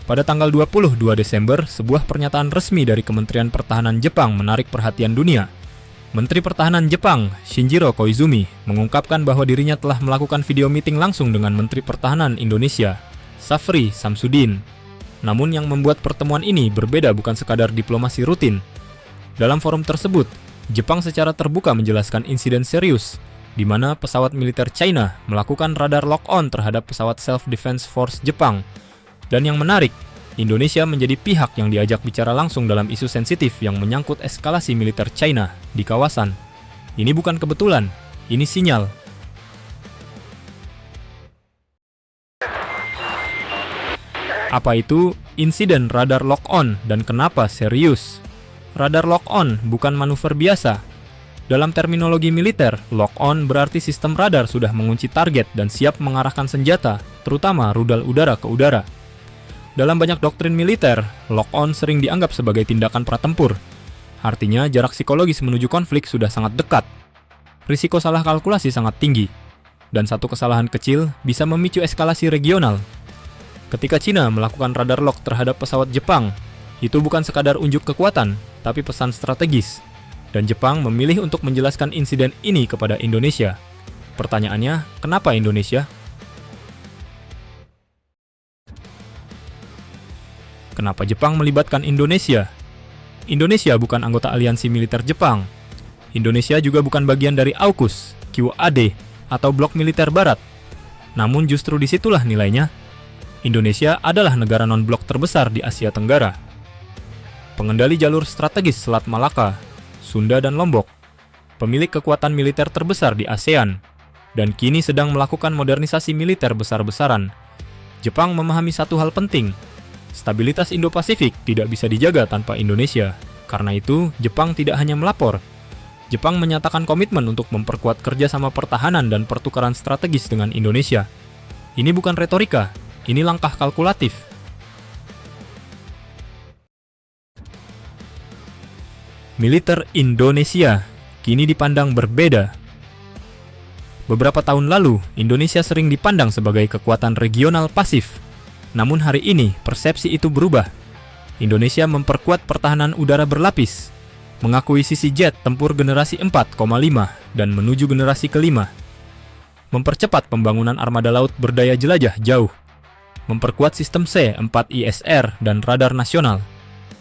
Pada tanggal 22 Desember, sebuah pernyataan resmi dari Kementerian Pertahanan Jepang menarik perhatian dunia. Menteri Pertahanan Jepang, Shinjiro Koizumi, mengungkapkan bahwa dirinya telah melakukan video meeting langsung dengan Menteri Pertahanan Indonesia, Safri Samsudin. Namun yang membuat pertemuan ini berbeda bukan sekadar diplomasi rutin. Dalam forum tersebut, Jepang secara terbuka menjelaskan insiden serius, di mana pesawat militer China melakukan radar lock-on terhadap pesawat Self-Defense Force Jepang. Dan yang menarik, Indonesia menjadi pihak yang diajak bicara langsung dalam isu sensitif yang menyangkut eskalasi militer China di kawasan. Ini bukan kebetulan, ini sinyal. Apa itu insiden radar lock-on dan kenapa serius? Radar lock-on bukan manuver biasa. Dalam terminologi militer, lock-on berarti sistem radar sudah mengunci target dan siap mengarahkan senjata, terutama rudal udara ke udara. Dalam banyak doktrin militer, lock-on sering dianggap sebagai tindakan pratempur. Artinya, jarak psikologis menuju konflik sudah sangat dekat. Risiko salah kalkulasi sangat tinggi. Dan satu kesalahan kecil bisa memicu eskalasi regional. Ketika Cina melakukan radar lock terhadap pesawat Jepang, itu bukan sekadar unjuk kekuatan, tapi pesan strategis. Dan Jepang memilih untuk menjelaskan insiden ini kepada Indonesia. Pertanyaannya, kenapa Indonesia? Kenapa Jepang melibatkan Indonesia? Indonesia bukan anggota aliansi militer Jepang. Indonesia juga bukan bagian dari AUKUS, QAD, atau blok militer barat. Namun justru disitulah nilainya. Indonesia adalah negara non-blok terbesar di Asia Tenggara. Pengendali jalur strategis Selat Malaka, Sunda dan Lombok. Pemilik kekuatan militer terbesar di ASEAN. Dan kini sedang melakukan modernisasi militer besar-besaran. Jepang memahami satu hal penting. Stabilitas Indo-Pasifik tidak bisa dijaga tanpa Indonesia. Karena itu, Jepang tidak hanya melapor. Jepang menyatakan komitmen untuk memperkuat kerjasama pertahanan dan pertukaran strategis dengan Indonesia. Ini bukan retorika, ini langkah kalkulatif. Militer Indonesia kini dipandang berbeda. Beberapa tahun lalu, Indonesia sering dipandang sebagai kekuatan regional pasif. Namun hari ini, persepsi itu berubah. Indonesia memperkuat pertahanan udara berlapis, mengakuisisi jet tempur generasi 4,5 dan menuju generasi kelima, mempercepat pembangunan armada laut berdaya jelajah jauh, memperkuat sistem C-4ISR dan radar nasional,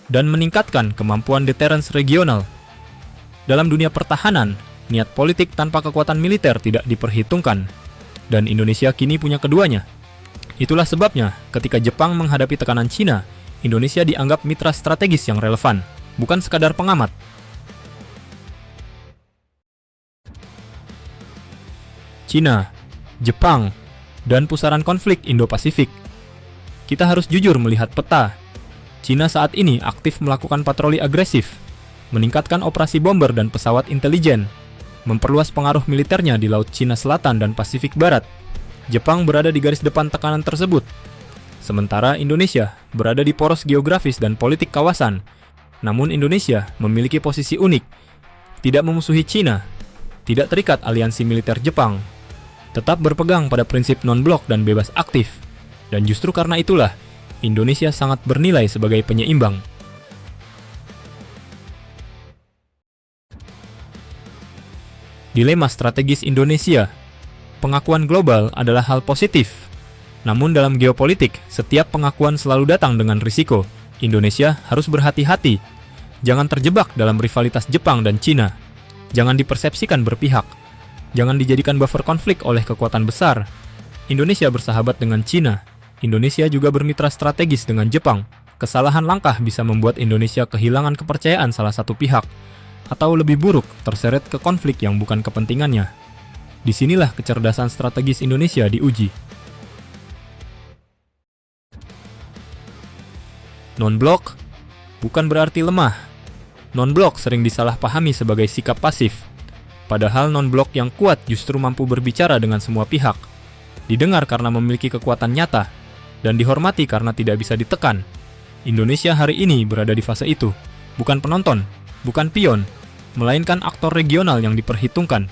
dan meningkatkan kemampuan deterrence regional. Dalam dunia pertahanan, niat politik tanpa kekuatan militer tidak diperhitungkan, dan Indonesia kini punya keduanya. Itulah sebabnya, ketika Jepang menghadapi tekanan Cina, Indonesia dianggap mitra strategis yang relevan, bukan sekadar pengamat. Cina, Jepang, dan pusaran konflik Indo-Pasifik. Kita harus jujur melihat peta. Cina saat ini aktif melakukan patroli agresif, meningkatkan operasi bomber dan pesawat intelijen, memperluas pengaruh militernya di Laut Cina Selatan dan Pasifik Barat. Jepang berada di garis depan tekanan tersebut. Sementara Indonesia berada di poros geografis dan politik kawasan. Namun Indonesia memiliki posisi unik, tidak memusuhi Cina, tidak terikat aliansi militer Jepang, tetap berpegang pada prinsip non-blok dan bebas aktif. Dan justru karena itulah, Indonesia sangat bernilai sebagai penyeimbang. Dilema strategis Indonesia. Pengakuan global adalah hal positif. Namun dalam geopolitik, setiap pengakuan selalu datang dengan risiko. Indonesia harus berhati-hati. Jangan terjebak dalam rivalitas Jepang dan Cina. Jangan dipersepsikan berpihak. Jangan dijadikan buffer konflik oleh kekuatan besar. Indonesia bersahabat dengan Cina. Indonesia juga bermitra strategis dengan Jepang. Kesalahan langkah bisa membuat Indonesia kehilangan kepercayaan salah satu pihak. Atau lebih buruk, terseret ke konflik yang bukan kepentingannya. Disinilah kecerdasan strategis Indonesia diuji. Non-blok bukan berarti lemah. Non-blok sering disalahpahami sebagai sikap pasif. Padahal non-blok yang kuat justru mampu berbicara dengan semua pihak. Didengar karena memiliki kekuatan nyata, dan dihormati karena tidak bisa ditekan. Indonesia hari ini berada di fase itu. Bukan penonton, bukan pion, melainkan aktor regional yang diperhitungkan.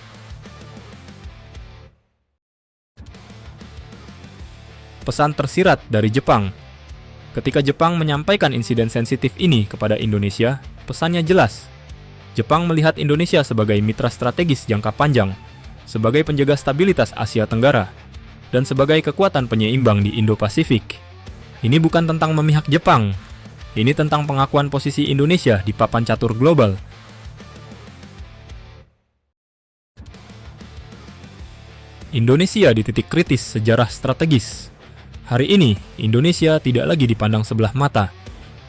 Pesan tersirat dari Jepang. Ketika Jepang menyampaikan insiden sensitif ini kepada Indonesia, pesannya jelas. Jepang melihat Indonesia sebagai mitra strategis jangka panjang, sebagai penjaga stabilitas Asia Tenggara, dan sebagai kekuatan penyeimbang di Indo-Pasifik. Ini bukan tentang memihak Jepang, ini tentang pengakuan posisi Indonesia di papan catur global. Indonesia di titik kritis sejarah strategis. Hari ini, Indonesia tidak lagi dipandang sebelah mata.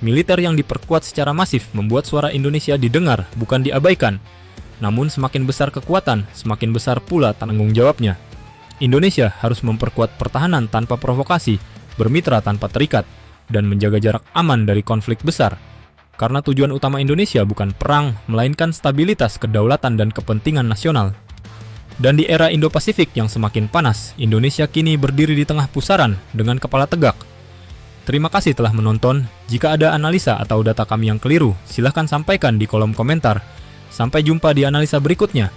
Militer yang diperkuat secara masif membuat suara Indonesia didengar, bukan diabaikan. Namun semakin besar kekuatan, semakin besar pula tanggung jawabnya. Indonesia harus memperkuat pertahanan tanpa provokasi, bermitra tanpa terikat, dan menjaga jarak aman dari konflik besar. Karena tujuan utama Indonesia bukan perang, melainkan stabilitas, kedaulatan, dan kepentingan nasional. Dan di era Indo-Pasifik yang semakin panas, Indonesia kini berdiri di tengah pusaran dengan kepala tegak. Terima kasih telah menonton. Jika ada analisa atau data kami yang keliru, silahkan sampaikan di kolom komentar. Sampai jumpa di analisa berikutnya.